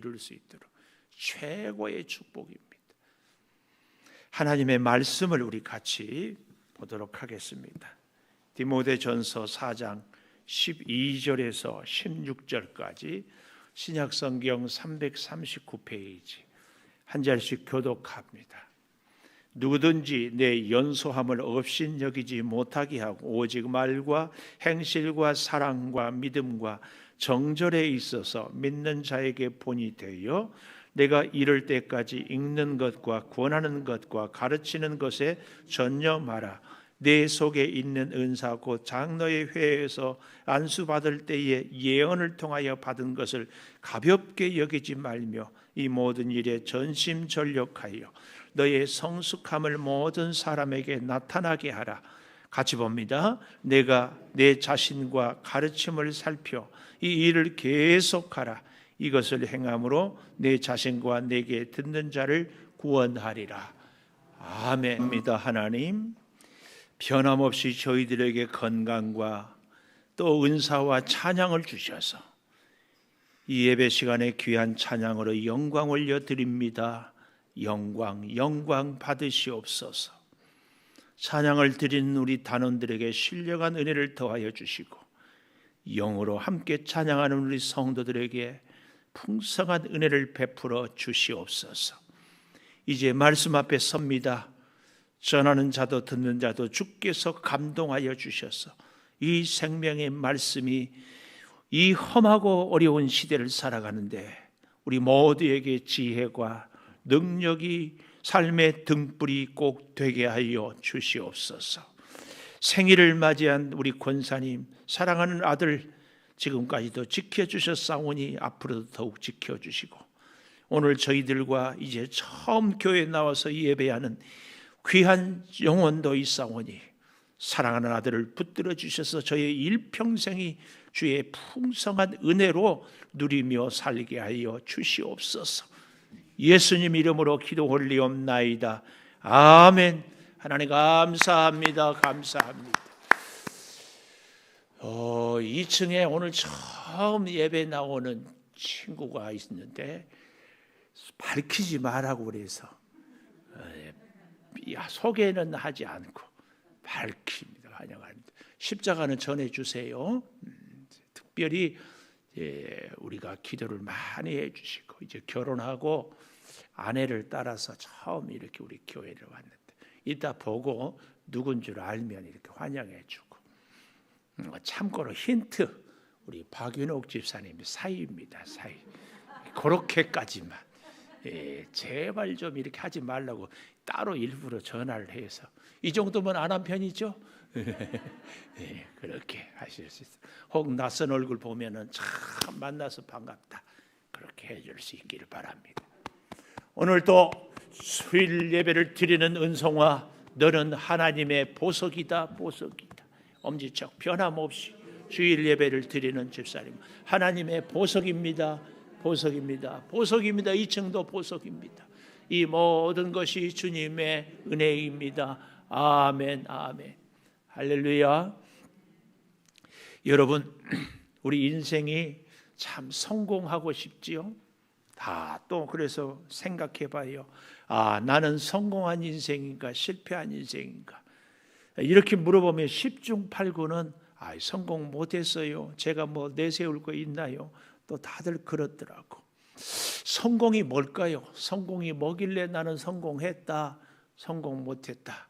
이룰 수 있도록 최고의 축복입니다. 하나님의 말씀을 우리 같이 보도록 하겠습니다. 디모데전서 4장 12절에서 16절까지 신약성경 339페이지 한 절씩 교독합니다. 누구든지 내 연소함을 업신여기지 못하게 하고 오직 말과 행실과 사랑과 믿음과 정절에 있어서 믿는 자에게 본이 되어 내가 이를 때까지 읽는 것과 권하는 것과 가르치는 것에 전념하라. 내 속에 있는 은사 곧 장로의 회에서 안수받을 때에 예언을 통하여 받은 것을 가볍게 여기지 말며 이 모든 일에 전심전력하여 너의 성숙함을 모든 사람에게 나타나게 하라. 같이 봅니다. 내가 내 자신과 가르침을 살펴 이 일을 계속하라. 이것을 행함으로 내 자신과 내게 듣는 자를 구원하리라. 아멘입니다. 하나님, 변함없이 저희들에게 건강과 또 은사와 찬양을 주셔서 이 예배 시간에 귀한 찬양으로 영광 올려드립니다. 영광 받으시옵소서. 찬양을 드리는 우리 단원들에게 신령한 은혜를 더하여 주시고 영으로 함께 찬양하는 우리 성도들에게 풍성한 은혜를 베풀어 주시옵소서. 이제 말씀 앞에 섭니다. 전하는 자도 듣는 자도 주께서 감동하여 주셔서 이 생명의 말씀이 이 험하고 어려운 시대를 살아가는데 우리 모두에게 지혜와 능력이 삶의 등불이 꼭 되게 하여 주시옵소서. 생일을 맞이한 우리 권사님, 사랑하는 아들 지금까지도 지켜주셨사오니 앞으로도 더욱 지켜주시고 오늘 저희들과 이제 처음 교회에 나와서 예배하는 귀한 영혼도 있사오니 사랑하는 아들을 붙들어 주셔서 저의 일평생이 주의 풍성한 은혜로 누리며 살게 하여 주시옵소서. 예수님 이름으로 기도 올리옵나이다. 아멘. 하나님 감사합니다. 감사합니다. 2층에 오늘 처음 예배 나오는 친구가 있는데 밝히지 말라고 그래서 소개는 하지 않고 밝힙니다. 환영합니다. 십자가는 전해주세요. 특별히 우리가 기도를 많이 해주시고 이제 결혼하고 아내를 따라서 처음 이렇게 우리 교회를 왔는데 이따 보고 누군 줄 알면 이렇게 환영해주고 참고로 힌트 우리 박윤옥 집사님이 사위입니다. 사위. 그렇게까지만 제발 좀 이렇게 하지 말라고 따로 일부러 전화를 해서 이 정도면 안 한 편이죠? 그렇게 하실 수 있어요. 혹 낯선 얼굴 보면은 참 만나서 반갑다 그렇게 해줄 수 있기를 바랍니다. 오늘 또 수일 예배를 드리는 은성화 너는 하나님의 보석이다. 보석이다. 엄지척 변함없이 주일 예배를 드리는 집사님 하나님의 보석입니다. 보석입니다. 보석입니다. 2층도 보석입니다. 이 모든 것이 주님의 은혜입니다. 아멘. 아멘. 할렐루야. 여러분 우리 인생이 참 성공하고 싶지요. 다 또 그래서 생각해 봐요. 나는 성공한 인생인가 실패한 인생인가 이렇게 물어보면 10중 8구는 성공 못했어요. 제가 뭐 내세울 거 있나요? 또 다들 그렇더라고. 성공이 뭘까요? 성공이 뭐길래 나는 성공했다 성공 못했다.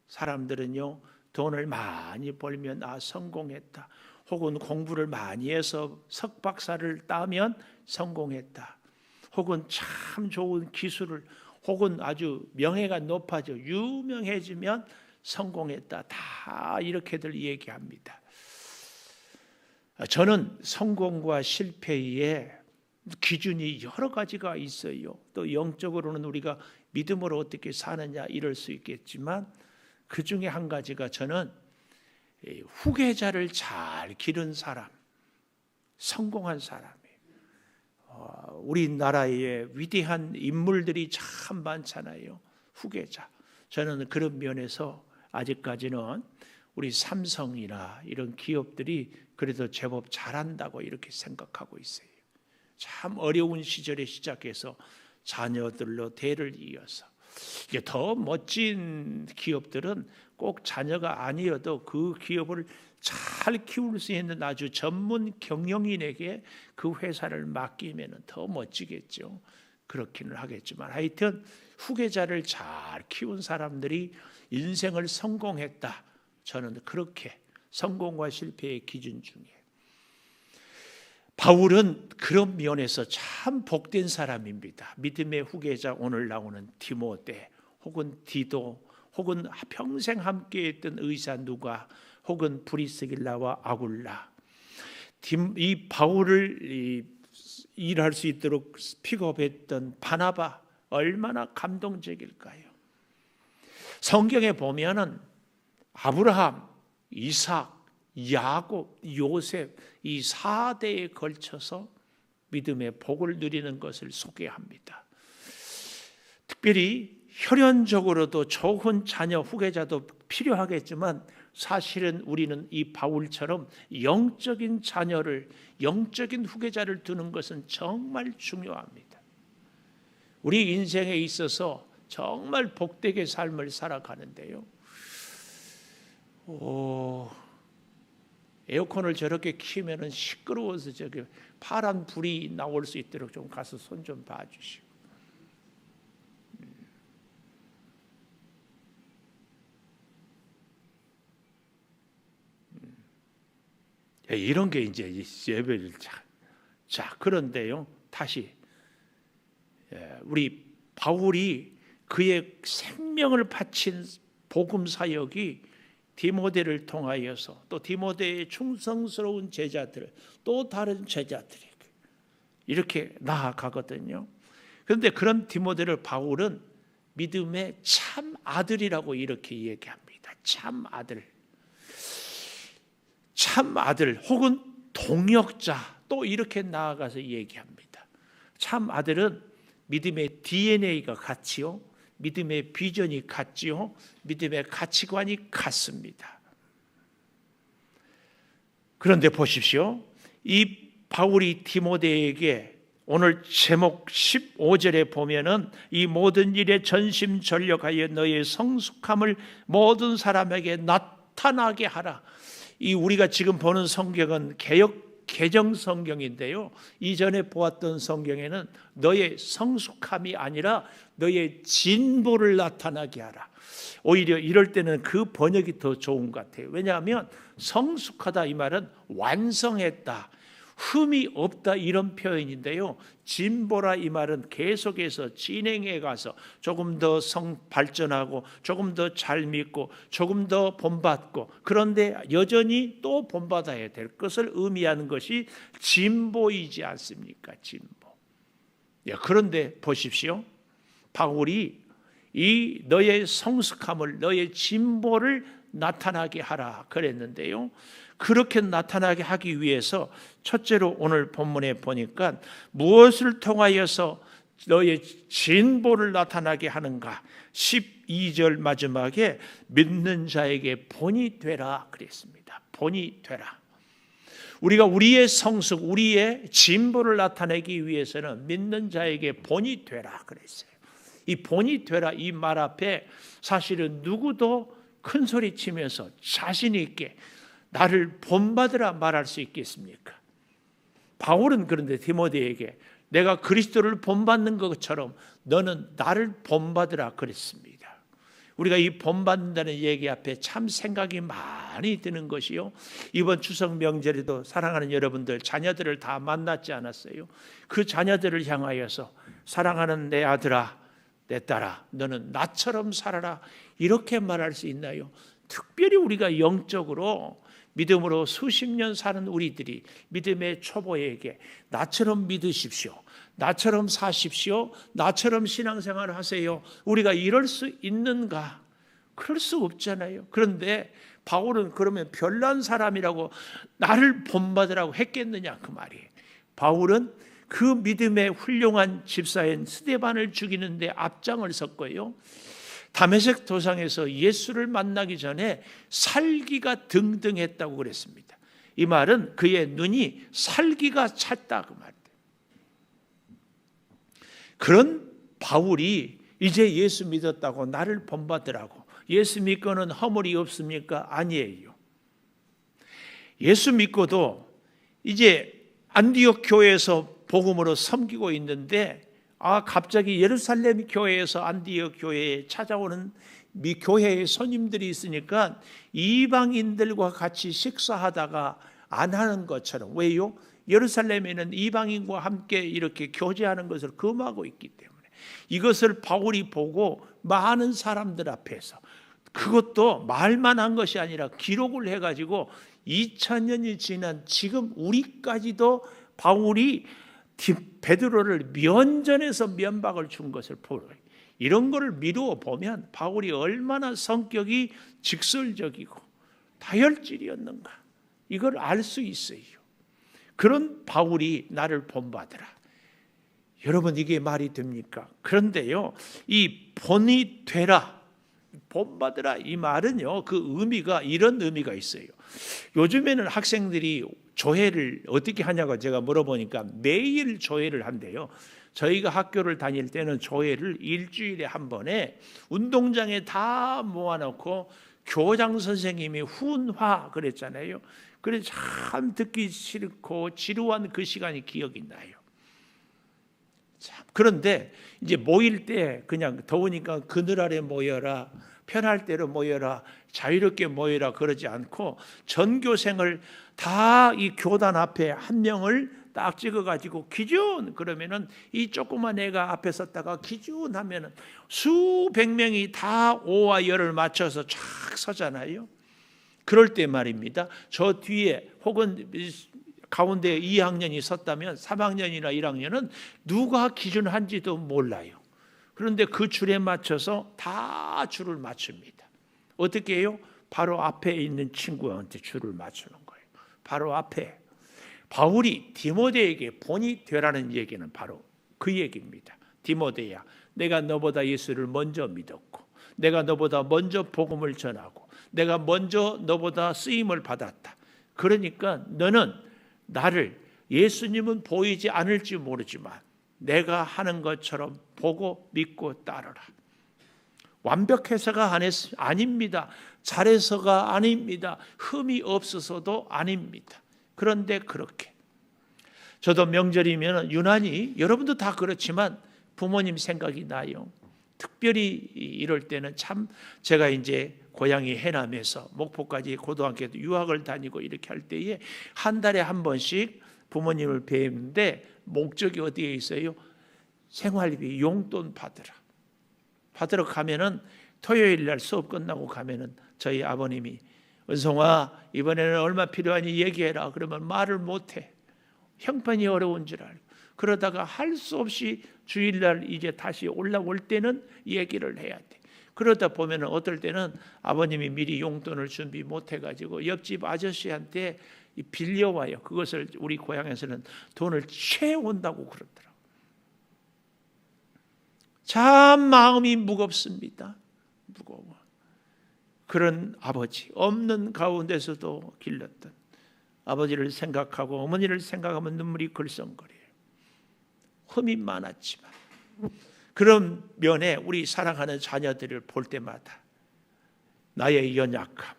사람들은요 돈을 많이 벌면 성공했다. 혹은 공부를 많이 해서 석박사를 따면 성공했다. 혹은 참 좋은 기술을 혹은 아주 명예가 높아져 유명해지면 성공했다. 다 이렇게들 얘기합니다. 저는 성공과 실패의 기준이 여러 가지가 있어요. 또 영적으로는 우리가 믿음으로 어떻게 사느냐 이럴 수 있겠지만 그 중에 한 가지가 저는 후계자를 잘 기른 사람, 성공한 사람이에요. 우리나라에 위대한 인물들이 참 많잖아요. 후계자. 저는 그런 면에서 아직까지는 우리 삼성이나 이런 기업들이 그래도 제법 잘한다고 이렇게 생각하고 있어요. 참 어려운 시절에 시작해서 자녀들로 대를 이어서 이게 더 멋진 기업들은 꼭 자녀가 아니어도 그 기업을 잘 키울 수 있는 아주 전문 경영인에게 그 회사를 맡기면 더 멋지겠죠. 그렇기는 하겠지만 하여튼 후계자를 잘 키운 사람들이 인생을 성공했다. 저는 그렇게 성공과 실패의 기준 중에 바울은 그런 면에서 참 복된 사람입니다. 믿음의 후계자 오늘 나오는 디모데 혹은 디도 혹은 평생 함께했던 의사 누가 혹은 브리스길라와 아굴라 이 바울을 일할 수 있도록 픽업했던 바나바 얼마나 감동적일까요? 성경에 보면은 아브라함, 이삭, 야곱, 요셉 이 4대에 걸쳐서 믿음의 복을 누리는 것을 소개합니다. 특별히 혈연적으로도 좋은 자녀 후계자도 필요하겠지만 사실은 우리는 이 바울처럼 영적인 자녀를 영적인 후계자를 두는 것은 정말 중요합니다. 우리 인생에 있어서 정말 복되게 삶을 살아가는데요. 에어컨을 저렇게 키우면 시끄러워서 저기 파란 불이 나올 수 있도록 좀 가서 손 좀 봐주시고. 이런 게 이제 예배를 자 그런데요. 다시 우리 바울이 그의 생명을 바친 복음 사역이 디모데를 통하여서 또 디모데의 충성스러운 제자들 또 다른 제자들에게 이렇게 나아가거든요. 그런데 그런 디모데를 바울은 믿음의 참 아들이라고 이렇게 얘기합니다. 참 아들 혹은 동역자 또 이렇게 나아가서 얘기합니다. 참 아들은 믿음의 DNA가 같지요. 믿음의 비전이 같지요. 믿음의 가치관이 같습니다. 그런데 보십시오. 이 바울이 디모데에게 오늘 제목 15절에 보면은 이 모든 일에 전심전력하여 너의 성숙함을 모든 사람에게 나타나게 하라. 이 우리가 지금 보는 성경은 개정 성경인데요. 이전에 보았던 성경에는 너의 성숙함이 아니라 너의 진보를 나타나게 하라. 오히려 이럴 때는 그 번역이 더 좋은 것 같아요. 왜냐하면 성숙하다 이 말은 완성했다, 흠이 없다 이런 표현인데요. 진보라 이 말은 계속해서 진행해 가서 조금 더 발전하고 조금 더 잘 믿고 조금 더 본받고 그런데 여전히 또 본받아야 될 것을 의미하는 것이 진보이지 않습니까? 진보. 그런데 보십시오. 바울이 이 너의 성숙함을 너의 진보를 나타나게 하라 그랬는데요. 그렇게 나타나게 하기 위해서 첫째로 오늘 본문에 보니까 무엇을 통하여서 너의 진보를 나타나게 하는가? 12절 마지막에 믿는 자에게 본이 되라 그랬습니다. 본이 되라. 우리가 우리의 성숙, 우리의 진보를 나타내기 위해서는 믿는 자에게 본이 되라 그랬어요. 이 본이 되라 이 말 앞에 사실은 누구도 큰 소리 치면서 자신 있게 나를 본받으라 말할 수 있겠습니까? 바울은 그런데 디모데에게 내가 그리스도를 본받는 것처럼 너는 나를 본받으라 그랬습니다. 우리가 이 본받는다는 얘기 앞에 참 생각이 많이 드는 것이요. 이번 추석 명절에도 사랑하는 여러분들 자녀들을 다 만났지 않았어요? 그 자녀들을 향하여서 사랑하는 내 아들아 내 딸아 너는 나처럼 살아라 이렇게 말할 수 있나요? 특별히 우리가 영적으로 믿음으로 수십 년 사는 우리들이 믿음의 초보에게 나처럼 믿으십시오. 나처럼 사십시오. 나처럼 신앙생활을 하세요. 우리가 이럴 수 있는가? 그럴 수 없잖아요. 그런데 바울은 그러면 별난 사람이라고 나를 본받으라고 했겠느냐 그 말이에요. 바울은 그 믿음의 훌륭한 집사인 스데반을 죽이는데 앞장을 섰고요. 다메섹 도상에서 예수를 만나기 전에 살기가 등등했다고 그랬습니다. 이 말은 그의 눈이 살기가 찼다 그 말이에요. 그런 바울이 이제 예수 믿었다고 나를 본받으라고. 예수 믿고는 허물이 없습니까? 아니에요. 예수 믿고도 이제 안디옥 교회에서 복음으로 섬기고 있는데 갑자기 예루살렘 교회에서 안디옥 교회에 찾아오는 교회의 손님들이 있으니까 이방인들과 같이 식사하다가 안 하는 것처럼. 왜요? 예루살렘에는 이방인과 함께 이렇게 교제하는 것을 금하고 있기 때문에 이것을 바울이 보고 많은 사람들 앞에서, 그것도 말만 한 것이 아니라 기록을 해가지고 2000년이 지난 지금 우리까지도 바울이 베드로를 면전에서 면박을 준 것을 보여요. 이런 것을 미루어 보면 바울이 얼마나 성격이 직설적이고 다혈질이었는가, 이걸 알 수 있어요. 그런 바울이 나를 본받으라. 여러분, 이게 말이 됩니까? 그런데요, 이 본이 되라, 본받으라, 이 말은요, 그 의미가 이런 의미가 있어요. 요즘에는 학생들이 조회를 어떻게 하냐고 제가 물어보니까 매일 조회를 한대요. 저희가 학교를 다닐 때는 조회를 일주일에 한 번에 운동장에 다 모아놓고 교장 선생님이 훈화 그랬잖아요. 그래서 참 듣기 싫고 지루한 그 시간이 기억이 나요. 참, 그런데 이제 모일 때 그냥 더우니까 그늘 아래 모여라, 편할 대로 모여라, 자유롭게 모여라 그러지 않고 전교생을 다 이 교단 앞에 한 명을 딱 찍어가지고 기준, 그러면은 이 조그만 애가 앞에 섰다가 기준 하면은 수백 명이 다 오와 열을 맞춰서 쫙 서잖아요. 그럴 때 말입니다, 저 뒤에 혹은 가운데 2학년이 섰다면 3학년이나 1학년은 누가 기준한지도 몰라요. 그런데 그 줄에 맞춰서 다 줄을 맞춥니다. 어떻게 해요? 바로 앞에 있는 친구한테 줄을 맞추는 거예요. 바로 앞에. 바울이 디모데에게 본이 되라는 얘기는 바로 그 얘기입니다. 디모데야, 내가 너보다 예수를 먼저 믿었고, 내가 너보다 먼저 복음을 전하고, 내가 먼저 너보다 쓰임을 받았다. 그러니까 너는 나를, 예수님은 보이지 않을지 모르지만 내가 하는 것처럼 보고 믿고 따르라. 완벽해서가 아닙니다. 잘해서가 아닙니다. 흠이 없어서도 아닙니다. 그런데 그렇게, 저도 명절이면 유난히, 여러분도 다 그렇지만 부모님 생각이 나요. 특별히 이럴 때는 참, 제가 이제 고향이 해남에서 목포까지 고등학교 유학을 다니고 이렇게 할 때에 한 달에 한 번씩 부모님을 뵙는데 목적이 어디에 있어요? 생활비 용돈 받으러 가면은 토요일 날 수업 끝나고 가면은 저희 아버님이, 은송아 이번에는 얼마 필요하니 얘기해라. 그러면 말을 못해. 형편이 어려운 줄 알고. 그러다가 할 수 없이 주일날 이제 다시 올라올 때는 얘기를 해야 돼. 그러다 보면 어떨 때는 아버님이 미리 용돈을 준비 못해가지고 옆집 아저씨한테 빌려와요. 그것을 우리 고향에서는 돈을 채운다고 그러더라고요. 참 마음이 무겁습니다. 무거워. 그런 아버지, 없는 가운데서도 길렀던 아버지를 생각하고 어머니를 생각하면 눈물이 글썽거려요. 흠이 많았지만 그런 면에 우리 사랑하는 자녀들을 볼 때마다 나의 연약함,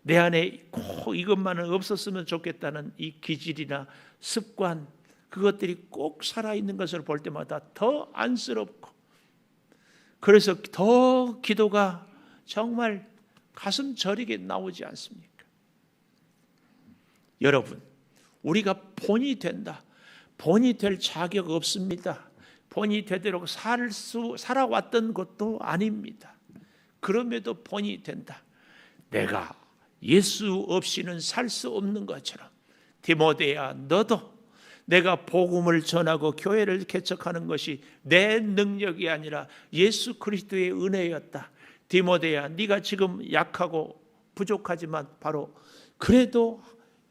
내 안에 꼭 이것만은 없었으면 좋겠다는 이 기질이나 습관, 그것들이 꼭 살아있는 것을 볼 때마다 더 안쓰럽고, 그래서 더 기도가 정말 가슴 저리게 나오지 않습니까? 여러분, 우리가 본이 된다. 본이 될 자격 없습니다. 본이 되도록 살아왔던 것도 아닙니다. 그럼에도 본이 된다. 내가 예수 없이는 살 수 없는 것처럼, 디모데야 너도 내가 복음을 전하고 교회를 개척하는 것이 내 능력이 아니라 예수 그리스도의 은혜였다. 디모데야, 네가 지금 약하고 부족하지만 바로 그래도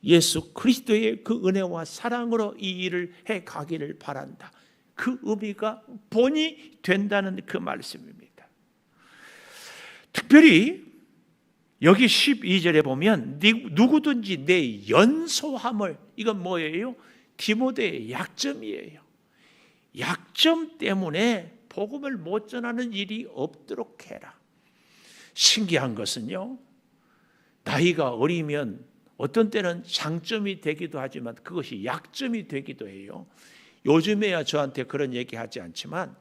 예수 그리스도의 그 은혜와 사랑으로 이 일을 해가기를 바란다. 그 의미가 본이 된다는 그 말씀입니다. 특별히 여기 12절에 보면 누구든지 내 연소함을, 이건 뭐예요? 디모데의 약점이에요. 약점 때문에 복음을 못 전하는 일이 없도록 해라. 신기한 것은요, 나이가 어리면 어떤 때는 장점이 되기도 하지만 그것이 약점이 되기도 해요. 요즘에야 저한테 그런 얘기 하지 않지만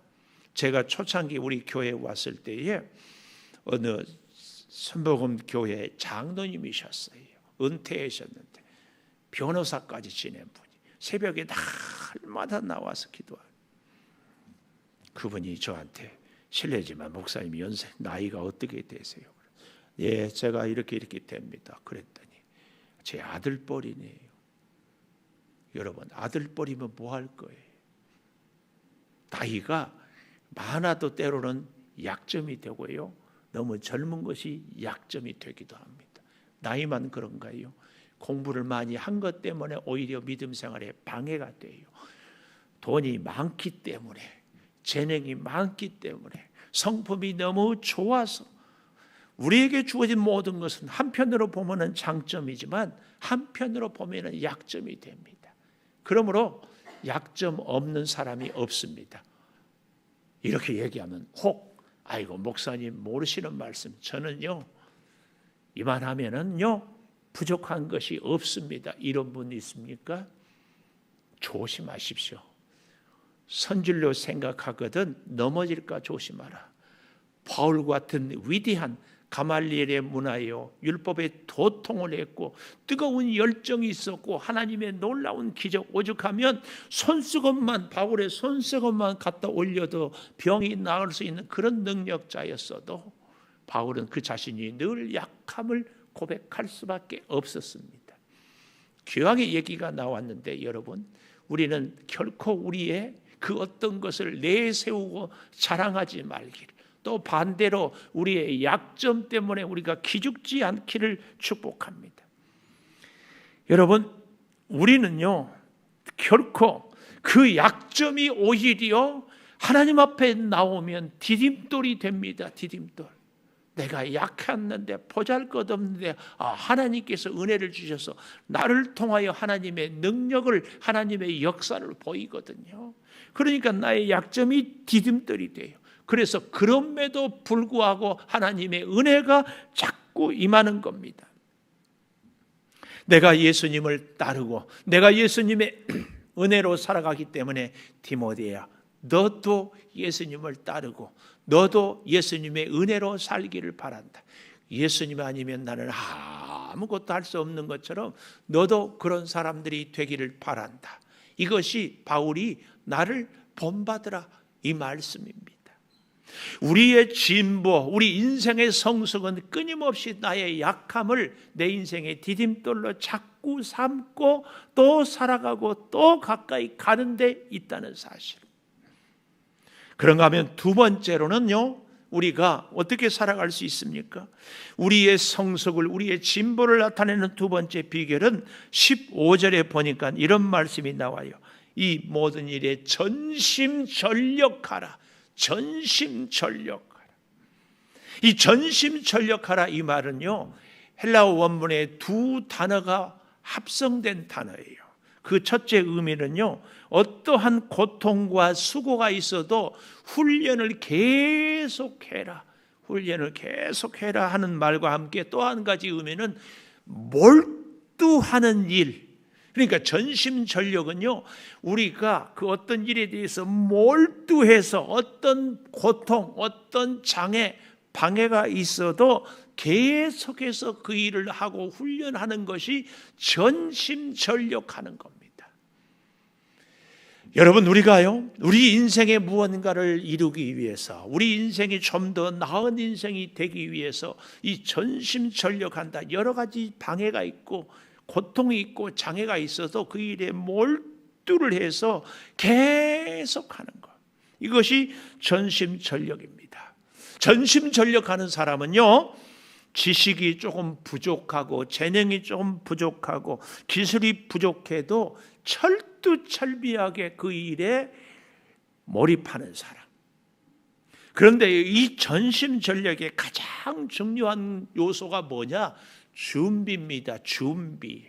제가 초창기 우리 교회에 왔을 때에 어느 선복음 교회 장로님이셨어요. 은퇴하셨는데 변호사까지 지낸 분이 새벽에 날마다 나와서 기도하는, 그분이 저한테 실례지만 목사님 연세 나이가 어떻게 되세요? 예, 제가 이렇게 됩니다. 그랬더니 제 아들뻘이네요. 여러분, 아들뻘이면 뭐 할 거예요? 나이가 많아도 때로는 약점이 되고요, 너무 젊은 것이 약점이 되기도 합니다. 나이만 그런가요? 공부를 많이 한 것 때문에 오히려 믿음 생활에 방해가 돼요. 돈이 많기 때문에, 재능이 많기 때문에, 성품이 너무 좋아서, 우리에게 주어진 모든 것은 한편으로 보면 장점이지만 한편으로 보면 약점이 됩니다. 그러므로 약점 없는 사람이 없습니다. 이렇게 얘기하면 혹 아이고 목사님 모르시는 말씀, 저는요 이만하면은요 부족한 것이 없습니다, 이런 분 있습니까? 조심하십시오. 선질로 생각하거든 넘어질까 조심하라. 바울 같은 위대한 가말리엘의 문화요, 율법에 도통을 했고 뜨거운 열정이 있었고 하나님의 놀라운 기적, 오죽하면 손수건만, 바울의 손수건만 갖다 올려도 병이 나을 수 있는 그런 능력자였어도 바울은 그 자신이 늘 약함을 고백할 수밖에 없었습니다. 귀하게 얘기가 나왔는데 여러분, 우리는 결코 우리의 그 어떤 것을 내세우고 자랑하지 말기를, 또 반대로 우리의 약점 때문에 우리가 기죽지 않기를 축복합니다. 여러분, 우리는요 결코 그 약점이 오히려 하나님 앞에 나오면 디딤돌이 됩니다. 디딤돌. 내가 약했는데 보잘것없는데 하나님께서 은혜를 주셔서 나를 통하여 하나님의 능력을, 하나님의 역사를 보이거든요. 그러니까 나의 약점이 디딤돌이 돼요. 그래서 그럼에도 불구하고 하나님의 은혜가 자꾸 임하는 겁니다. 내가 예수님을 따르고 내가 예수님의 은혜로 살아가기 때문에 디모데야, 너도 예수님을 따르고 너도 예수님의 은혜로 살기를 바란다. 예수님 아니면 나는 아무것도 할 수 없는 것처럼 너도 그런 사람들이 되기를 바란다. 이것이 바울이 나를 본받으라 이 말씀입니다. 우리의 진보, 우리 인생의 성숙은 끊임없이 나의 약함을 내 인생의 디딤돌로 자꾸 삼고 또 살아가고 또 가까이 가는 데 있다는 사실. 그런가 하면 두 번째로는요, 우리가 어떻게 살아갈 수 있습니까? 우리의 성숙을, 우리의 진보를 나타내는 두 번째 비결은 15절에 보니까 이런 말씀이 나와요. 이 모든 일에 전심전력하라. 전심전력하라. 이 전심전력하라 이 말은요, 헬라어 원문에 두 단어가 합성된 단어예요. 그 첫째 의미는요, 어떠한 고통과 수고가 있어도 훈련을 계속해라, 훈련을 계속해라 하는 말과 함께 또 한 가지 의미는 몰두하는 일. 그러니까 전심전력은요, 우리가 그 어떤 일에 대해서 몰두해서 어떤 고통, 어떤 장애, 방해가 있어도 계속해서 그 일을 하고 훈련하는 것이 전심전력하는 겁니다. 여러분, 우리가요, 우리 인생의 무언가를 이루기 위해서, 우리 인생이 좀 더 나은 인생이 되기 위해서 이 전심전력한다. 여러 가지 방해가 있고 고통이 있고 장애가 있어도 그 일에 몰두를 해서 계속하는 것, 이것이 전심전력입니다. 전심전력하는 사람은요, 지식이 조금 부족하고 재능이 조금 부족하고 기술이 부족해도 철두철미하게 그 일에 몰입하는 사람. 그런데 이 전심전력의 가장 중요한 요소가 뭐냐? 준비입니다. 준비.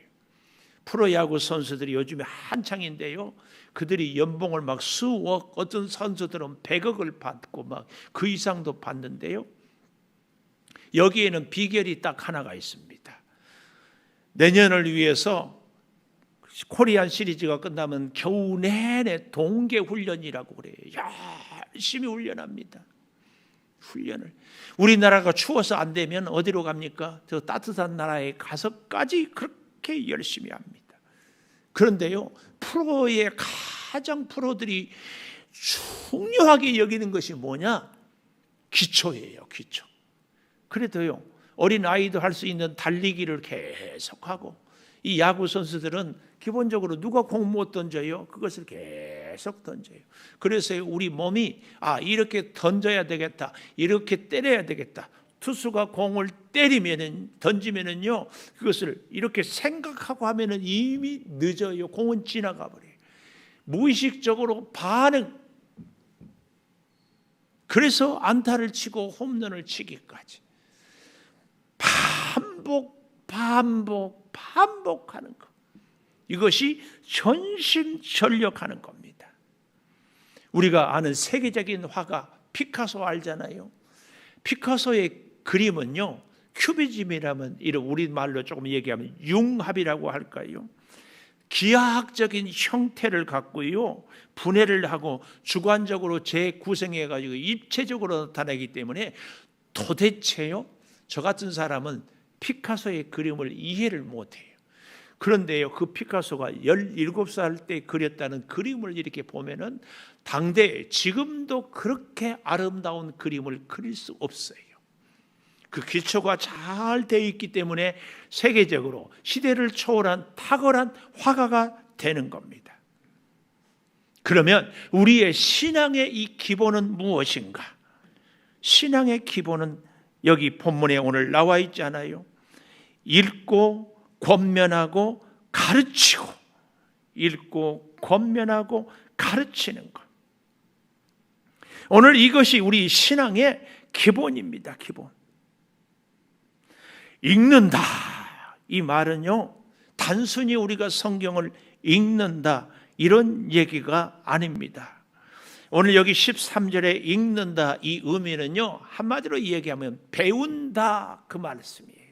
프로야구 선수들이 요즘에 한창인데요. 그들이 연봉을 막 수억, 어떤 선수들은 100억을 받고 막 그 이상도 받는데요. 여기에는 비결이 딱 하나가 있습니다. 내년을 위해서 코리안 시리즈가 끝나면 겨우 내내 동계 훈련이라고 그래요. 열심히 훈련합니다. 훈련을. 우리나라가 추워서 안 되면 어디로 갑니까? 저 따뜻한 나라에 가서까지 그렇게 열심히 합니다. 그런데요, 프로의 가장 프로들이 중요하게 여기는 것이 뭐냐? 기초예요, 기초. 그래도요, 어린 아이도 할 수 있는 달리기를 계속하고, 이 야구 선수들은 기본적으로 누가 공 못 던져요? 그것을 계속 던져요. 그래서 우리 몸이 이렇게 던져야 되겠다, 이렇게 때려야 되겠다. 투수가 공을 던지면은요, 그것을 이렇게 생각하고 하면은 이미 늦어요. 공은 지나가 버려요. 무의식적으로 반응. 그래서 안타를 치고 홈런을 치기까지 반복하는 것. 이것이 전심전력하는 겁니다. 우리가 아는 세계적인 화가 피카소 알잖아요. 피카소의 그림은요, 큐비즘이라면 이런 우리말로 조금 얘기하면 융합이라고 할까요? 기하학적인 형태를 갖고요, 분해를 하고 주관적으로 재구성해 가지고 입체적으로 나타나기 때문에 도대체요, 저 같은 사람은 피카소의 그림을 이해를 못해요. 그런데요, 그 피카소가 17살 때 그렸다는 그림을 이렇게 보면은 당대 지금도 그렇게 아름다운 그림을 그릴 수 없어요. 그 기초가 잘 되어 있기 때문에 세계적으로 시대를 초월한 탁월한 화가가 되는 겁니다. 그러면 우리의 신앙의 이 기본은 무엇인가? 신앙의 기본은 여기 본문에 오늘 나와 있잖아요. 읽고 권면하고 가르치고, 읽고 권면하고 가르치는 것. 오늘 이것이 우리 신앙의 기본입니다. 기본. 읽는다, 이 말은요, 단순히 우리가 성경을 읽는다 이런 얘기가 아닙니다. 오늘 여기 13절에 읽는다, 이 의미는요, 한마디로 얘기하면 배운다, 그 말씀이에요.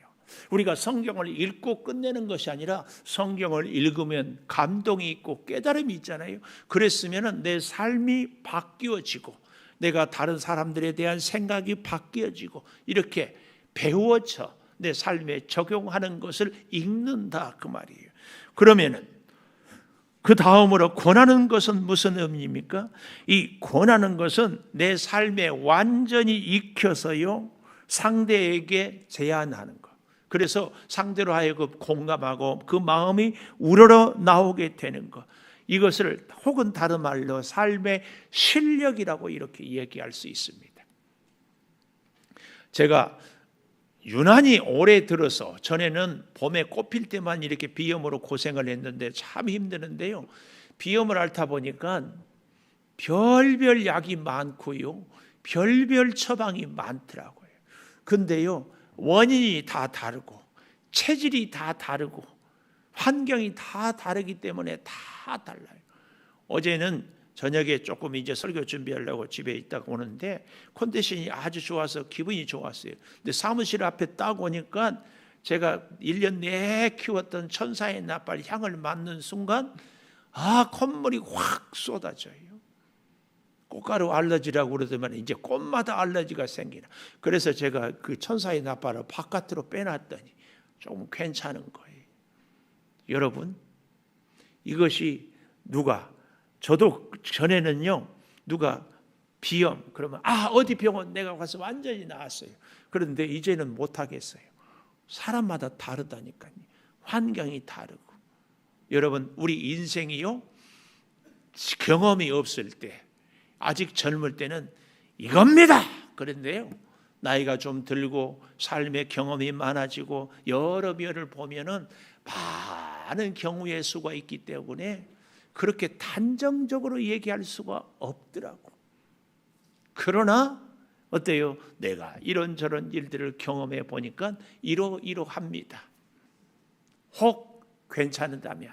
우리가 성경을 읽고 끝내는 것이 아니라 성경을 읽으면 감동이 있고 깨달음이 있잖아요. 그랬으면 내 삶이 바뀌어지고 내가 다른 사람들에 대한 생각이 바뀌어지고 이렇게 배워져 내 삶에 적용하는 것을 읽는다, 그 말이에요. 그러면은 그 다음으로 권하는 것은 무슨 의미입니까? 이 권하는 것은 내 삶에 완전히 익혀서요, 상대에게 제안하는 것. 그래서 상대로 하여금 공감하고 그 마음이 우러러 나오게 되는 것. 이것을 혹은 다른 말로 삶의 실력이라고 이렇게 얘기할 수 있습니다. 제가 유난히 오래 들어서, 전에는 봄에 꽃필 때만 이렇게 비염으로 고생을 했는데 참 힘드는데요, 비염을 앓다 보니까 별별 약이 많고요, 별별 처방이 많더라고요. 근데요, 원인이 다 다르고 체질이 다 다르고 환경이 다 다르기 때문에 다 달라요. 어제는 저녁에 조금 이제 설교 준비하려고 집에 있다가 오는데 컨디션이 아주 좋아서 기분이 좋았어요. 근데 사무실 앞에 딱 오니까 제가 1년 내내 키웠던 천사의 나팔 향을 맡는 순간 콧물이 확 쏟아져요. 꽃가루 알러지라고 그러더만 이제 꽃마다 알러지가 생기나. 그래서 제가 그 천사의 나팔을 바깥으로 빼놨더니 조금 괜찮은 거예요. 여러분, 이것이 저도 전에는요, 누가 비염 그러면 어디 병원 내가 가서 완전히 나았어요. 그런데 이제는 못하겠어요. 사람마다 다르다니까요. 환경이 다르고. 여러분, 우리 인생이요, 경험이 없을 때, 아직 젊을 때는 이겁니다 그런데요, 나이가 좀 들고 삶의 경험이 많아지고 여러 면을 보면은 많은 경우의 수가 있기 때문에 그렇게 단정적으로 얘기할 수가 없더라고. 그러나 어때요? 내가 이런저런 일들을 경험해 보니까 이러이러합니다. 혹 괜찮다면,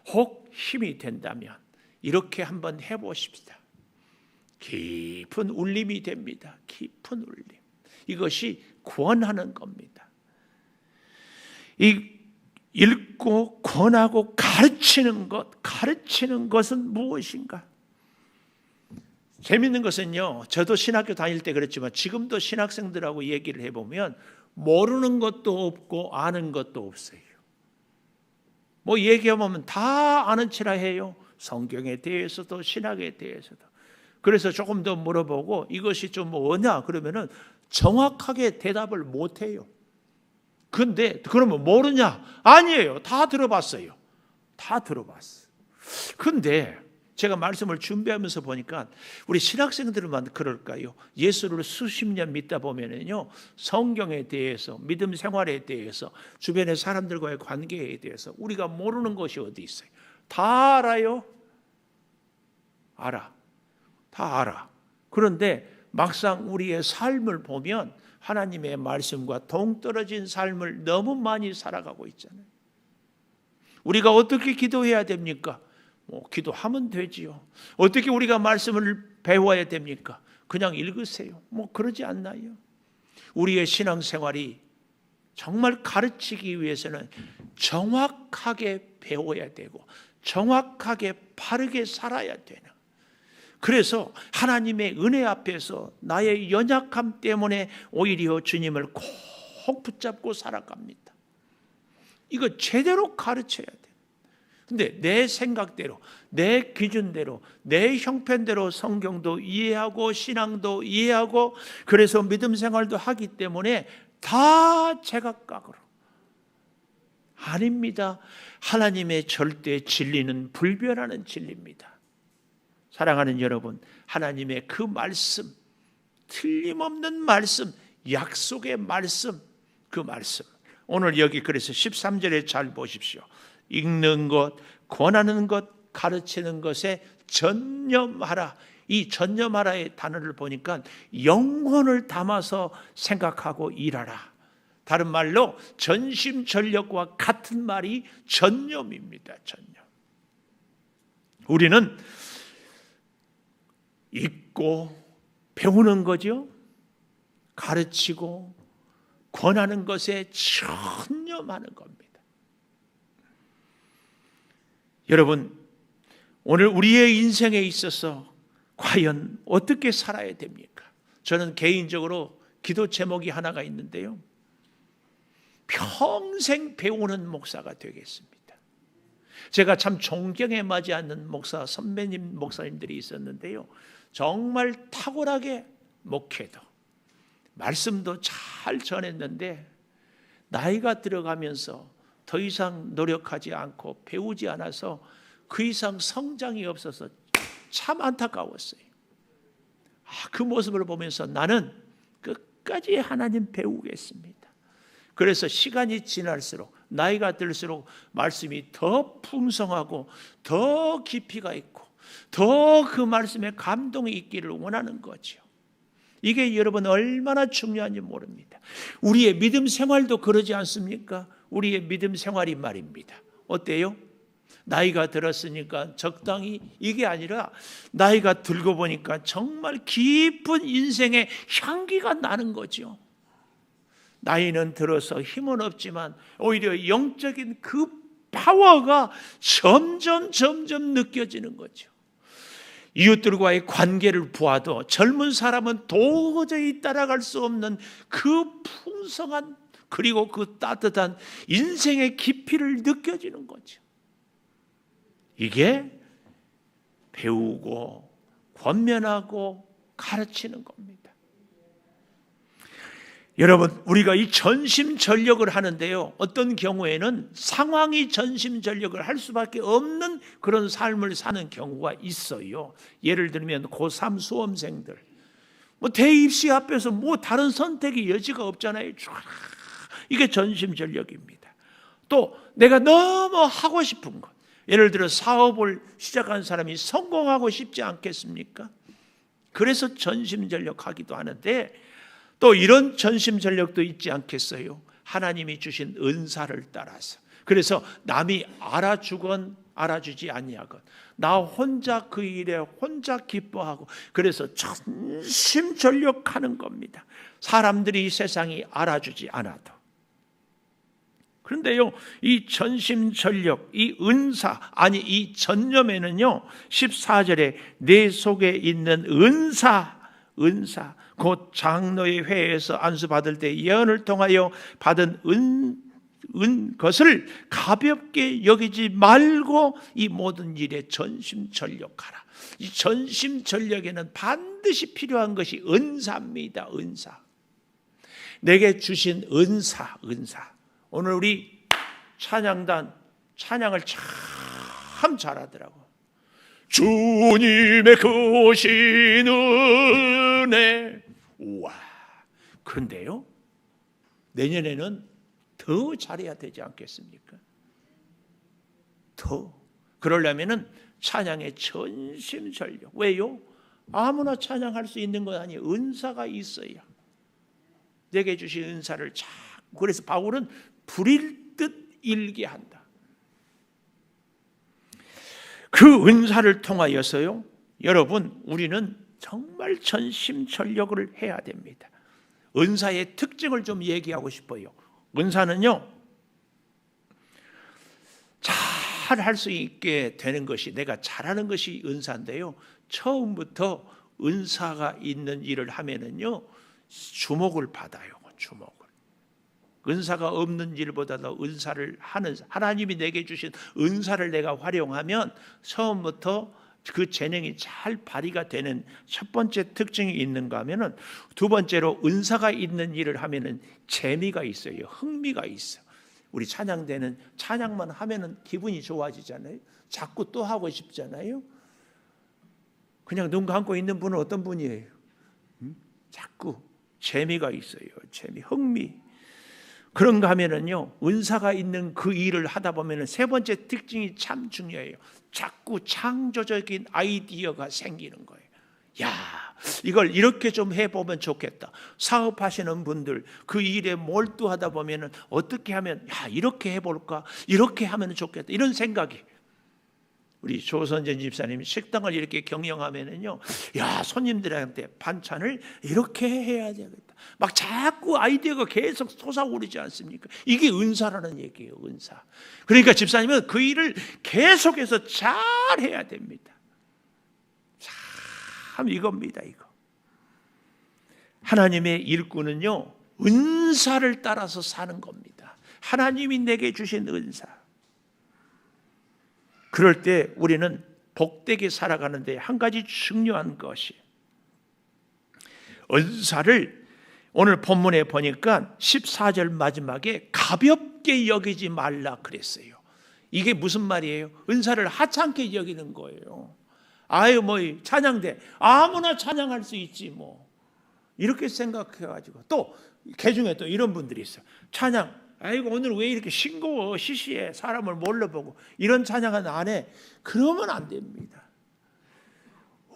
혹 힘이 된다면 이렇게 한번 해보십시다. 깊은 울림이 됩니다. 깊은 울림. 이것이 구원하는 겁니다. 이 읽고 권하고 가르치는 것은 무엇인가? 재밌는 것은요, 저도 신학교 다닐 때 그랬지만 지금도 신학생들하고 얘기를 해보면 모르는 것도 없고 아는 것도 없어요. 뭐 얘기해보면 다 아는 체라 해요. 성경에 대해서도 신학에 대해서도. 그래서 조금 더 물어보고 이것이 좀 뭐냐 그러면은 정확하게 대답을 못해요. 근데 그러면 모르냐? 아니에요. 다 들어봤어요. 다 들어봤어요. 근데 제가 말씀을 준비하면서 보니까 우리 신학생들만 그럴까요? 예수를 수십 년 믿다 보면은요, 성경에 대해서, 믿음 생활에 대해서, 주변의 사람들과의 관계에 대해서 우리가 모르는 것이 어디 있어요? 다 알아요. 알아. 다 알아. 그런데 막상 우리의 삶을 보면 하나님의 말씀과 동떨어진 삶을 너무 많이 살아가고 있잖아요. 우리가 어떻게 기도해야 됩니까? 기도하면 되지요. 어떻게 우리가 말씀을 배워야 됩니까? 그냥 읽으세요. 그러지 않나요? 우리의 신앙생활이 정말 가르치기 위해서는 정확하게 배워야 되고 정확하게 바르게 살아야 되는, 그래서 하나님의 은혜 앞에서 나의 연약함 때문에 오히려 주님을 꼭 붙잡고 살아갑니다. 이거 제대로 가르쳐야 돼요. 근데 내 생각대로, 내 기준대로, 내 형편대로 성경도 이해하고 신앙도 이해하고 그래서 믿음 생활도 하기 때문에 다 제각각으로. 아닙니다. 하나님의 절대 진리는 불변하는 진리입니다. 사랑하는 여러분, 하나님의 그 말씀, 틀림없는 말씀, 약속의 말씀, 그 말씀. 오늘 여기 그래서 13절에 잘 보십시오. 읽는 것, 권하는 것, 가르치는 것에 전념하라. 이 전념하라의 단어를 보니까 영혼을 담아서 생각하고 일하라. 다른 말로 전심전력과 같은 말이 전념입니다. 전념. 우리는 읽고 배우는 거죠. 가르치고 권하는 것에 전념하는 겁니다. 여러분, 오늘 우리의 인생에 있어서 과연 어떻게 살아야 됩니까? 저는 개인적으로 기도 제목이 하나가 있는데요. 평생 배우는 목사가 되겠습니다. 제가 참 존경에 맞지 않는 목사, 선배님, 목사님들이 있었는데요. 정말 탁월하게 목회도, 말씀도 잘 전했는데 나이가 들어가면서 더 이상 노력하지 않고 배우지 않아서 그 이상 성장이 없어서 참 안타까웠어요. 그 모습을 보면서 나는 끝까지 하나님 배우겠습니다. 그래서 시간이 지날수록, 나이가 들수록 말씀이 더 풍성하고 더 깊이가 있고 더 그 말씀에 감동이 있기를 원하는 거죠. 이게 여러분 얼마나 중요한지 모릅니다. 우리의 믿음 생활도 그러지 않습니까? 우리의 믿음 생활이 말입니다. 어때요? 나이가 들었으니까 적당히, 이게 아니라 나이가 들고 보니까 정말 깊은 인생의 향기가 나는 거죠. 나이는 들어서 힘은 없지만 오히려 영적인 그 파워가 점점 느껴지는 거죠. 이웃들과의 관계를 보아도 젊은 사람은 도저히 따라갈 수 없는 그 풍성한, 그리고 그 따뜻한 인생의 깊이를 느껴지는 거죠. 이게 배우고 권면하고 가르치는 겁니다. 여러분, 우리가 이 전심전력을 하는데요, 어떤 경우에는 상황이 전심전력을 할 수밖에 없는 그런 삶을 사는 경우가 있어요. 예를 들면 고3 수험생들, 대입시 앞에서 다른 선택의 여지가 없잖아요. 이게 전심전력입니다. 또 내가 너무 하고 싶은 것, 예를 들어 사업을 시작한 사람이 성공하고 싶지 않겠습니까? 그래서 전심전력하기도 하는데, 또 이런 전심전력도 있지 않겠어요? 하나님이 주신 은사를 따라서, 그래서 남이 알아주건 알아주지 아니하건 나 혼자 그 일에 혼자 기뻐하고, 그래서 전심전력하는 겁니다. 사람들이 이 세상이 알아주지 않아도. 그런데요, 이 전심전력, 이 은사, 아니 이 전념에는요, 14절에 내 속에 있는 은사, 곧 장로의 회에서 안수받을 때 예언을 통하여 받은 것을 가볍게 여기지 말고 이 모든 일에 전심전력하라. 이 전심전력에는 반드시 필요한 것이 은사입니다. 은사. 내게 주신 은사. 오늘 우리 찬양단 찬양을 참 잘하더라고. 주님의 크신 은혜. 우와. 그런데요, 내년에는 더 잘해야 되지 않겠습니까? 더. 그러려면은 찬양의 전심전력. 왜요? 아무나 찬양할 수 있는 건 아니에요. 은사가 있어야. 내게 주신 은사를 자꾸. 그래서 바울은 부릴 듯 일게 한다. 그 은사를 통하여서요, 여러분, 우리는 정말 전심전력을 해야 됩니다. 은사의 특징을 좀 얘기하고 싶어요. 은사는요, 잘할 수 있게 되는 것이, 내가 잘하는 것이 은사인데요, 처음부터 은사가 있는 일을 하면은요, 주목을 받아요. 주목을. 은사가 없는 일보다도 은사를 하는, 하나님이 내게 주신 은사를 내가 활용하면 처음부터 그 재능이 잘 발휘가 되는 첫 번째 특징이 있는가 하면은, 두 번째로 은사가 있는 일을 하면은 재미가 있어요. 흥미가 있어. 우리 찬양대는 찬양만 하면은 기분이 좋아지잖아요. 자꾸 또 하고 싶잖아요. 그냥 눈 감고 있는 분은 어떤 분이에요? 자꾸 재미가 있어요. 재미, 흥미. 그런가 하면은요, 은사가 있는 그 일을 하다 보면은 세 번째 특징이 참 중요해요. 자꾸 창조적인 아이디어가 생기는 거예요. 야, 이걸 이렇게 좀 해보면 좋겠다. 사업하시는 분들 그 일에 몰두하다 보면은 어떻게 하면, 야, 이렇게 해볼까? 이렇게 하면 좋겠다. 이런 생각이. 우리 조선전 집사님이 식당을 이렇게 경영하면은요, 야, 손님들한테 반찬을 이렇게 해야 되겠다. 막 자꾸 아이디어가 계속 솟아오르지 않습니까? 이게 은사라는 얘기예요. 은사. 그러니까 집사님은 그 일을 계속해서 잘 해야 됩니다. 참 이겁니다. 이거. 하나님의 일꾼은요, 은사를 따라서 사는 겁니다. 하나님이 내게 주신 은사. 그럴 때 우리는 복되게 살아가는데 한 가지 중요한 것이, 은사를 오늘 본문에 보니까 14절 마지막에 가볍게 여기지 말라 그랬어요. 이게 무슨 말이에요? 은사를 하찮게 여기는 거예요. 아유, 뭐 찬양대 아무나 찬양할 수 있지 뭐, 이렇게 생각해가지고. 또 개중에 또 이런 분들이 있어요. 찬양, 아이고 오늘 왜 이렇게 싱거워, 시시해, 사람을 몰라보고, 이런 찬양은 안 해. 그러면 안 됩니다.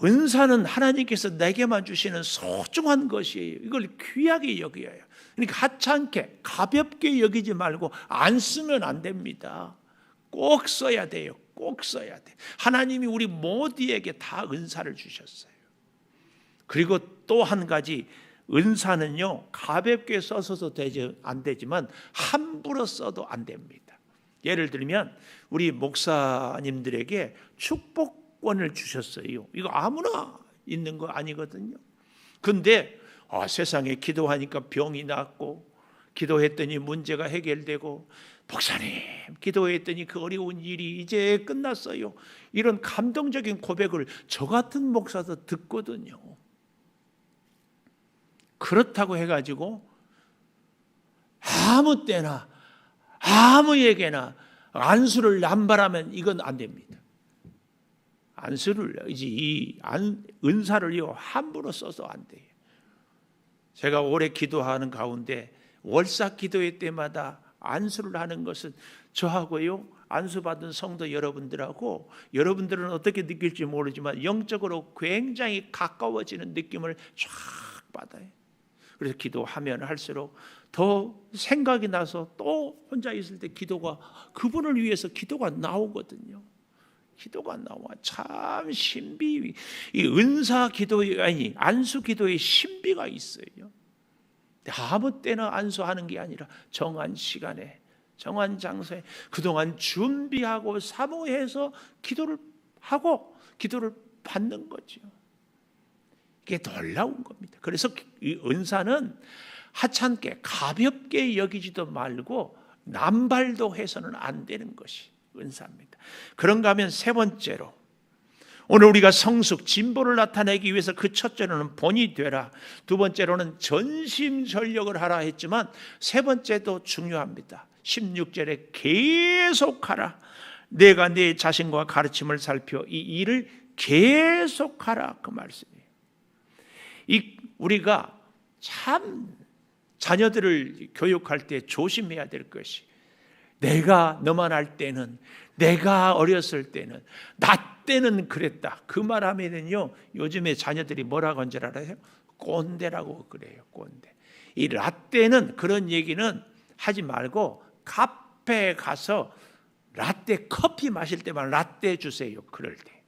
은사는 하나님께서 내게만 주시는 소중한 것이에요. 이걸 귀하게 여겨야 해요. 그러니까 하찮게 가볍게 여기지 말고 안 쓰면 안 됩니다. 꼭 써야 돼요. 꼭 써야 돼. 하나님이 우리 모두에게 다 은사를 주셨어요. 그리고 또 한 가지, 은사는요, 가볍게 써서도 안 되지만 함부로 써도 안 됩니다. 예를 들면 우리 목사님들에게 축복권을 주셨어요. 이거 아무나 있는 거 아니거든요. 근데 세상에 기도하니까 병이 낫고, 기도했더니 문제가 해결되고, 목사님 기도했더니 그 어려운 일이 이제 끝났어요. 이런 감동적인 고백을 저 같은 목사도 듣거든요. 그렇다고 해가지고 아무 때나 아무에게나 안수를 남발하면 이건 안 됩니다. 안수를, 이 은사를요, 함부로 써서 안 돼요. 제가 오래 기도하는 가운데 월삭 기도회 때마다 안수를 하는 것은 저하고요, 안수받은 성도 여러분들하고, 여러분들은 어떻게 느낄지 모르지만 영적으로 굉장히 가까워지는 느낌을 쫙 받아요. 그래서 기도하면 할수록 더 생각이 나서 또 혼자 있을 때 기도가, 그분을 위해서 기도가 나오거든요. 기도가 나와. 참 신비, 이 은사 기도의, 아니 안수 기도의 신비가 있어요. 아무 때나 안수하는 게 아니라 정한 시간에, 정한 장소에 그동안 준비하고 사모해서 기도를 하고 기도를 받는 거죠. 이게 놀라운 겁니다. 그래서 이 은사는 하찮게 가볍게 여기지도 말고 남발도 해서는 안 되는 것이 은사입니다. 그런가 하면 세 번째로, 오늘 우리가 성숙, 진보를 나타내기 위해서 그 첫째로는 본이 되라, 두 번째로는 전심전력을 하라 했지만 세 번째도 중요합니다. 16절에 계속하라. 내가 네 자신과 가르침을 살펴 이 일을 계속하라, 그 말씀이에요. 우리가 참 자녀들을 교육할 때 조심해야 될 것이, 내가 너만 할 때는, 내가 어렸을 때는, 나 때는 그랬다, 그 말 하면은요, 요즘에 자녀들이 뭐라고 하는 줄 알아요? 꼰대라고 그래요. 꼰대. 이 라떼는, 그런 얘기는 하지 말고 카페에 가서 라떼 커피 마실 때만 라떼 주세요, 그럴 때.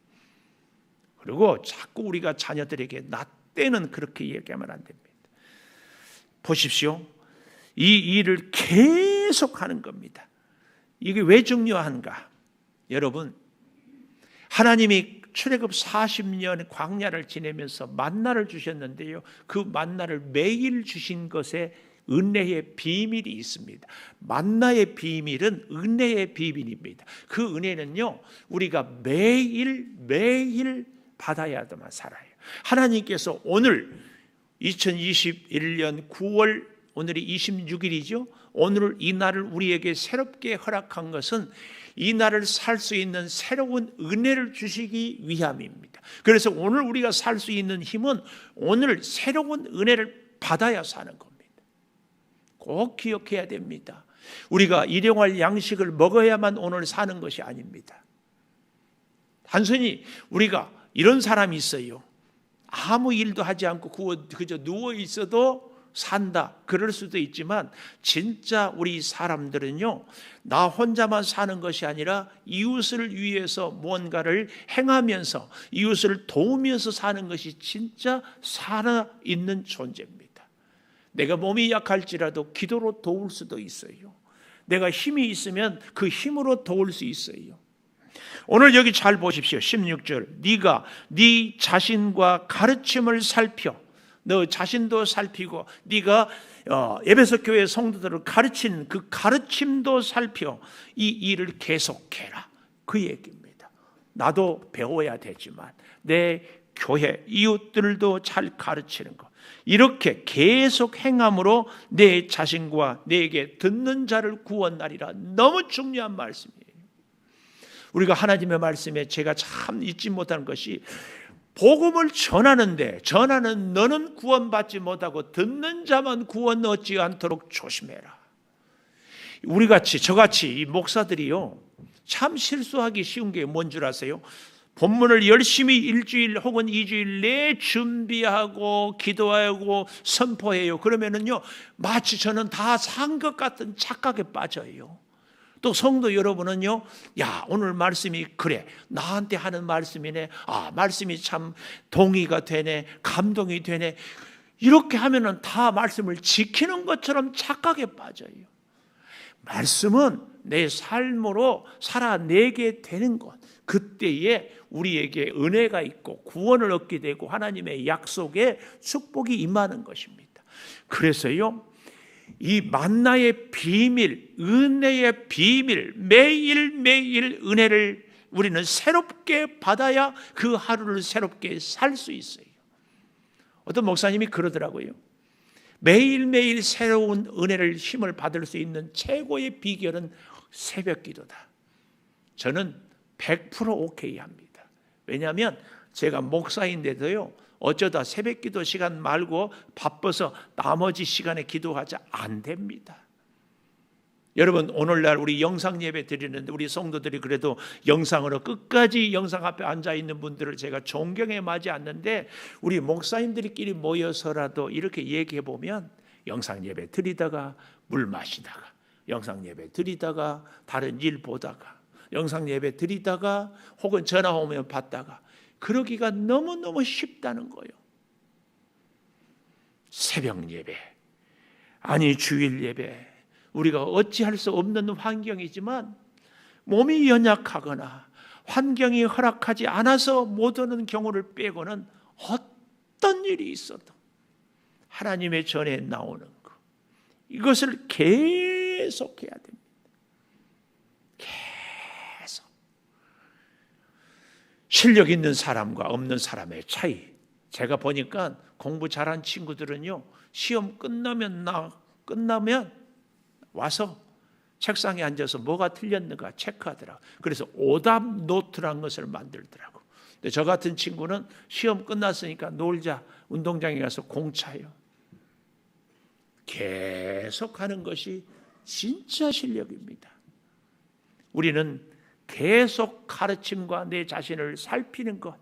그리고 자꾸 우리가 자녀들에게 나 때는 그렇게 얘기하면 안 됩니다. 보십시오. 이 일을 계속하는 겁니다. 이게 왜 중요한가? 여러분, 하나님이 출애굽 40년 광야를 지내면서 만나를 주셨는데요, 그 만나를 매일 주신 것에 은혜의 비밀이 있습니다. 만나의 비밀은 은혜의 비밀입니다. 그 은혜는요, 우리가 매일 받아야만 살아요. 하나님께서 오늘 2021년 9월, 오늘이 26일이죠. 오늘 이 날을 우리에게 새롭게 허락한 것은 이 날을 살 수 있는 새로운 은혜를 주시기 위함입니다. 그래서 오늘 우리가 살 수 있는 힘은 오늘 새로운 은혜를 받아야 사는 겁니다. 꼭 기억해야 됩니다. 우리가 일용할 양식을 먹어야만 오늘 사는 것이 아닙니다. 단순히 우리가 이런 사람이 있어요. 아무 일도 하지 않고 그저 누워 있어도 산다, 그럴 수도 있지만, 진짜 우리 사람들은요, 나 혼자만 사는 것이 아니라 이웃을 위해서 무언가를 행하면서 이웃을 도우면서 사는 것이 진짜 살아있는 존재입니다. 내가 몸이 약할지라도 기도로 도울 수도 있어요. 내가 힘이 있으면 그 힘으로 도울 수 있어요. 오늘 여기 잘 보십시오. 16절, 네가 네 자신과 가르침을 살펴. 너 자신도 살피고 네가 에베소 교회 성도들을 가르치는 그 가르침도 살펴 이 일을 계속해라, 그 얘기입니다. 나도 배워야 되지만 내 교회 이웃들도 잘 가르치는 것, 이렇게 계속 행함으로 내 자신과 내게 듣는 자를 구원하리라. 너무 중요한 말씀이에요. 우리가 하나님의 말씀에 제가 참 잊지 못하는 것이, 복음을 전하는데 전하는 너는 구원받지 못하고 듣는 자만 구원 얻지 않도록 조심해라. 우리같이 저같이 이 목사들이요, 참 실수하기 쉬운 게 뭔 줄 아세요? 본문을 열심히 일주일 혹은 2주일 내에 준비하고 기도하고 선포해요. 그러면은요, 마치 저는 다 산 것 같은 착각에 빠져요. 또 성도 여러분은요, 야, 오늘 말씀이 그래, 나한테 하는 말씀이네, 아, 말씀이 참 동의가 되네, 감동이 되네, 이렇게 하면은 다 말씀을 지키는 것처럼 착각에 빠져요. 말씀은 내 삶으로 살아내게 되는 것, 그때에 우리에게 은혜가 있고 구원을 얻게 되고 하나님의 약속에 축복이 임하는 것입니다. 그래서요, 이 만나의 비밀, 은혜의 비밀, 매일매일 은혜를 우리는 새롭게 받아야 그 하루를 새롭게 살 수 있어요. 어떤 목사님이 그러더라고요. 매일매일 새로운 은혜를, 힘을 받을 수 있는 최고의 비결은 새벽 기도다. 저는 100% 오케이 합니다. 왜냐하면 제가 목사인데도요, 어쩌다 새벽 기도 시간 말고 바빠서 나머지 시간에 기도하지 안 됩니다. 여러분, 오늘날 우리 영상 예배 드리는데 우리 성도들이 그래도 영상으로 끝까지 영상 앞에 앉아 있는 분들을 제가 존경해 마지 않는데, 우리 목사님들끼리 모여서라도 이렇게 얘기해 보면 영상 예배 드리다가 물 마시다가, 영상 예배 드리다가 다른 일 보다가, 영상 예배 드리다가 혹은 전화 오면 받다가, 그러기가 너무너무 쉽다는 거예요. 새벽 예배, 아니 주일 예배, 우리가 어찌할 수 없는 환경이지만 몸이 연약하거나 환경이 허락하지 않아서 못 오는 경우를 빼고는 어떤 일이 있어도 하나님의 전에 나오는 것, 이것을 계속해야 됩니다. 계속. 실력 있는 사람과 없는 사람의 차이, 제가 보니까 공부 잘한 친구들은요, 시험 끝나면 와서 책상에 앉아서 뭐가 틀렸는가 체크하더라고. 그래서 오답 노트란 것을 만들더라고. 근데 저 같은 친구는 시험 끝났으니까 놀자, 운동장에 가서 공 차요. 계속 하는 것이 진짜 실력입니다. 우리는 계속 가르침과 내 자신을 살피는 것,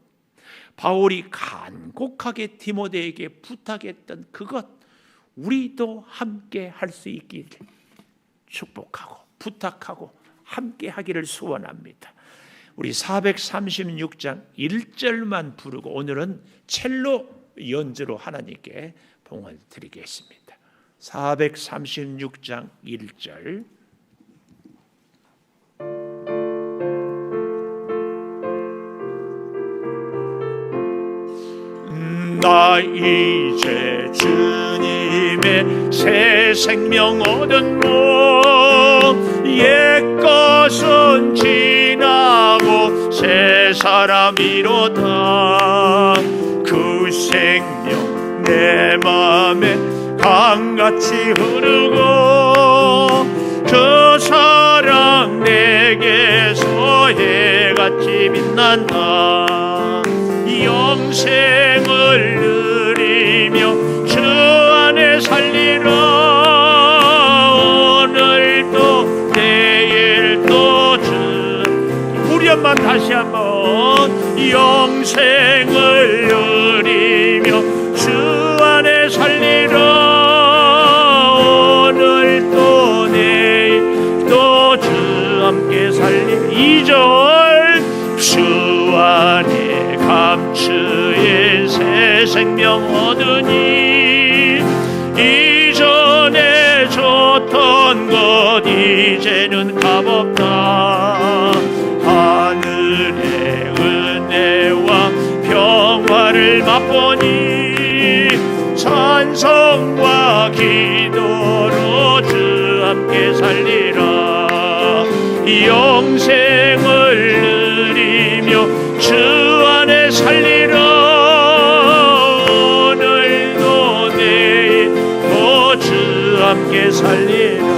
바울이 간곡하게 디모데에게 부탁했던 그것, 우리도 함께 할 수 있길 축복하고 부탁하고 함께 하기를 소원합니다. 우리 436장 1절만 부르고 오늘은 첼로 연주로 하나님께 봉헌 드리겠습니다. 436장 1절. 나 이제 주님의 새 생명 얻은 몸, 옛것은 지나고 새 사람이로다. 그 생명 내 맘에 강같이 흐르고 그 사랑 내게서 해같이 빛난다. 영생을 누리며 주 안에 살리라. 오늘도 내일도 주, 우리 엄마 다시 한번. 영생을 누리며 주 안에 살리라. 오늘도 내일도 주 함께 살리라. 2절. 주 안에 감추인 새 생명 얻으니 이전에 줬던 것 이제는 값없다. 하늘의 은혜와 평화를 맛보니 찬송과 기도로 주 함께 살리라. 영생을 누리며 주 안에 살리라. 오늘도 내일도 주 함께 살리라.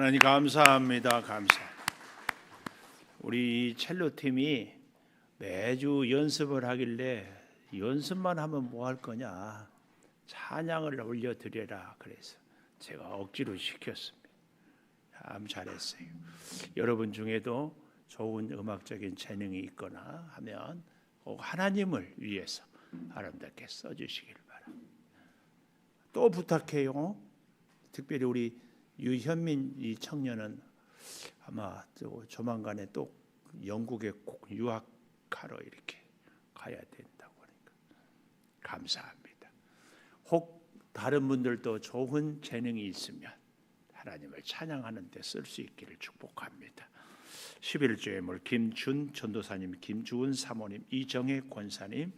하나님 감사합니다. 우리 첼로 팀이 매주 연습을 하길래 연습만 하면 뭐 할 거냐, 찬양을 올려드려라 그래서 제가 억지로 시켰습니다. 참 잘했어요. 여러분 중에도 좋은 음악적인 재능이 있거나 하면 꼭 하나님을 위해서 아름답게 써주시길 바랍니다. 또 부탁해요. 특별히 우리 유현민 이 청년은 아마 또 조만간에 또 영국에 꼭 유학하러 이렇게 가야 된다고 하니까 감사합니다. 혹 다른 분들도 좋은 재능이 있으면 하나님을 찬양하는 데 쓸 수 있기를 축복합니다. 11조 예물 김준 전도사님, 김주은 사모님, 이정혜 권사님,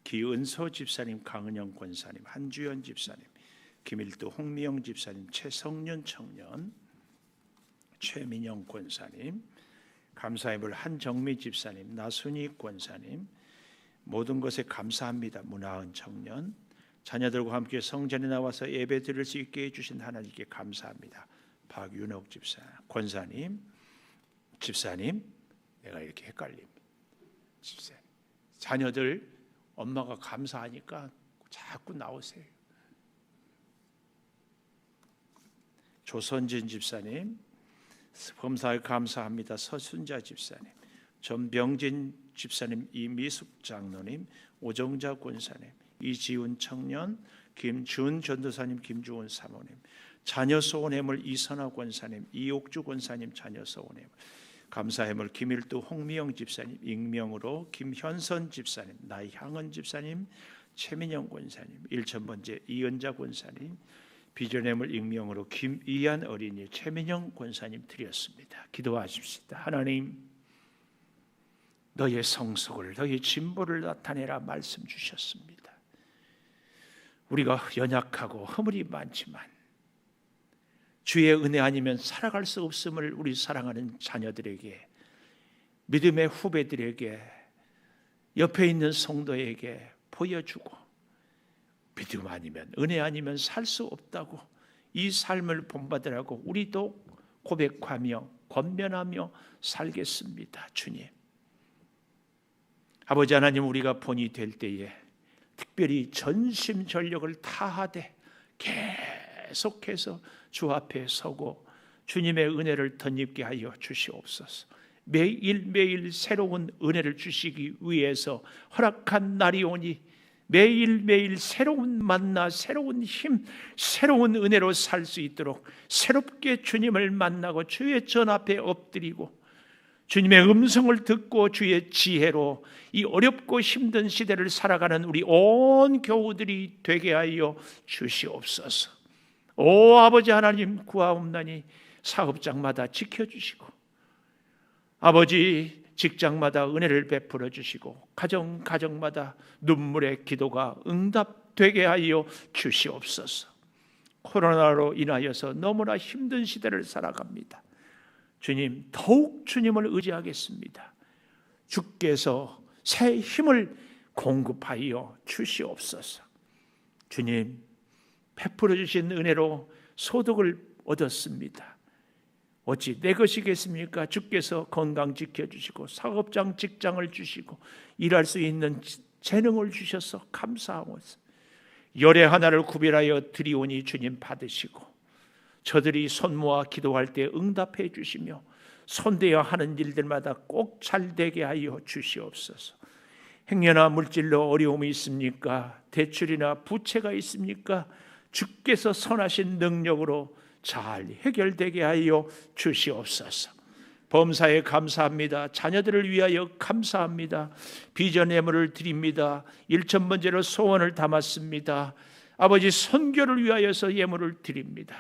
기은서 집사님, 강은영 권사님, 한주연 집사님, 김일두 홍미영 집사님, 최성년 청년, 최민영 권사님, 감사예물 한정미 집사님, 나순희 권사님, 모든 것에 감사합니다. 문화은 청년, 자녀들과 함께 성전에 나와서 예배 드릴 수 있게 해주신 하나님께 감사합니다. 박윤옥 집사, 권사님, 집사님, 내가 이렇게 헷갈립니다. 집사님, 자녀들 엄마가 감사하니까 자꾸 나오세요. 조선진 집사님, 범사에 감사합니다. 서순자 집사님, 전병진 집사님, 이미숙 장로님, 오정자 권사님, 이지훈 청년, 김준 전도사님, 김주원 사모님, 자녀 소원해물 이선아 권사님, 이옥주 권사님, 자녀 소원해물, 감사해물 김일두 홍미영 집사님, 익명으로 김현선 집사님, 나향은 집사님, 최민영 권사님, 1000번째 이은자 권사님, 비전해물 익명으로 김이한 어린이, 최민영 권사님 드렸습니다. 기도하십시다. 하나님, 너의 성속을, 너의 진보를 나타내라 말씀 주셨습니다. 우리가 연약하고 허물이 많지만 주의 은혜 아니면 살아갈 수 없음을 우리 사랑하는 자녀들에게, 믿음의 후배들에게, 옆에 있는 성도에게 보여주고, 믿음 아니면, 은혜 아니면 살 수 없다고, 이 삶을 본받으라고 우리도 고백하며 권면하며 살겠습니다. 주님, 아버지 하나님, 우리가 본이 될 때에 특별히 전심전력을 다하되 계속해서 주 앞에 서고 주님의 은혜를 덧입게 하여 주시옵소서. 매일매일 새로운 은혜를 주시기 위해서 허락한 날이 오니 매일매일 새로운 만나, 새로운 힘, 새로운 은혜로 살 수 있도록 새롭게 주님을 만나고 주의 전 앞에 엎드리고 주님의 음성을 듣고 주의 지혜로 이 어렵고 힘든 시대를 살아가는 우리 온 교우들이 되게 하여 주시옵소서. 오 아버지 하나님, 구하옵나니 사업장마다 지켜주시고, 아버지 직장마다 은혜를 베풀어 주시고, 가정마다 눈물의 기도가 응답되게 하여 주시옵소서. 코로나로 인하여서 너무나 힘든 시대를 살아갑니다. 주님, 더욱 주님을 의지하겠습니다. 주께서 새 힘을 공급하여 주시옵소서. 주님, 베풀어 주신 은혜로 소득을 얻었습니다. 어찌 내 것이겠습니까? 주께서 건강 지켜주시고 사업장 직장을 주시고 일할 수 있는 재능을 주셔서 감사하옵소서. 열의 하나를 구별하여 드리오니 주님 받으시고, 저들이 손 모아 기도할 때 응답해 주시며 손대어 하는 일들마다 꼭 잘되게 하여 주시옵소서. 행여나 물질로 어려움이 있습니까? 대출이나 부채가 있습니까? 주께서 선하신 능력으로 잘 해결되게 하여 주시옵소서. 범사에 감사합니다. 자녀들을 위하여 감사합니다. 비전 예물을 드립니다. 1000번째로 소원을 담았습니다. 아버지 선교를 위하여서 예물을 드립니다.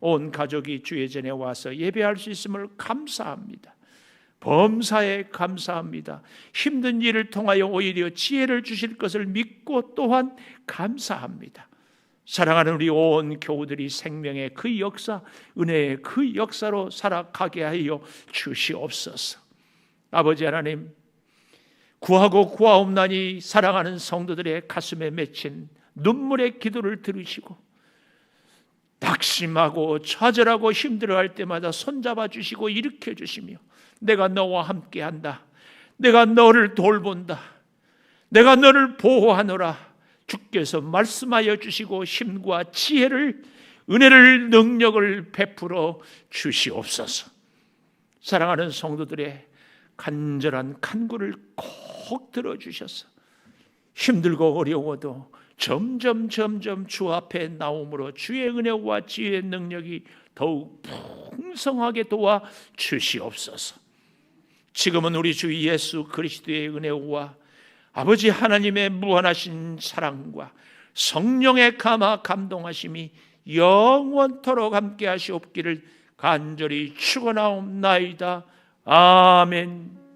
온 가족이 주의 전에 와서 예배할 수 있음을 감사합니다. 범사에 감사합니다. 힘든 일을 통하여 오히려 지혜를 주실 것을 믿고 또한 감사합니다. 사랑하는 우리 온 교우들이 생명의 그 역사, 은혜의 그 역사로 살아가게 하여 주시옵소서. 아버지 하나님, 구하고 구하옵나니 사랑하는 성도들의 가슴에 맺힌 눈물의 기도를 들으시고 낙심하고 좌절하고 힘들어할 때마다 손잡아 주시고 일으켜 주시며 내가 너와 함께한다, 내가 너를 돌본다, 내가 너를 보호하노라 주께서 말씀하여 주시고 힘과 지혜를, 은혜를, 능력을 베풀어 주시옵소서. 사랑하는 성도들의 간절한 간구를 꼭 들어주셔서 힘들고 어려워도 점점 주 앞에 나옴으로 주의 은혜와 지혜의 능력이 더욱 풍성하게 도와 주시옵소서. 지금은 우리 주 예수 그리스도의 은혜와 아버지 하나님의 무한하신 사랑과 성령의 감화 감동하심이 영원토록 함께 하시옵기를 간절히 축원하옵나이다. 아멘.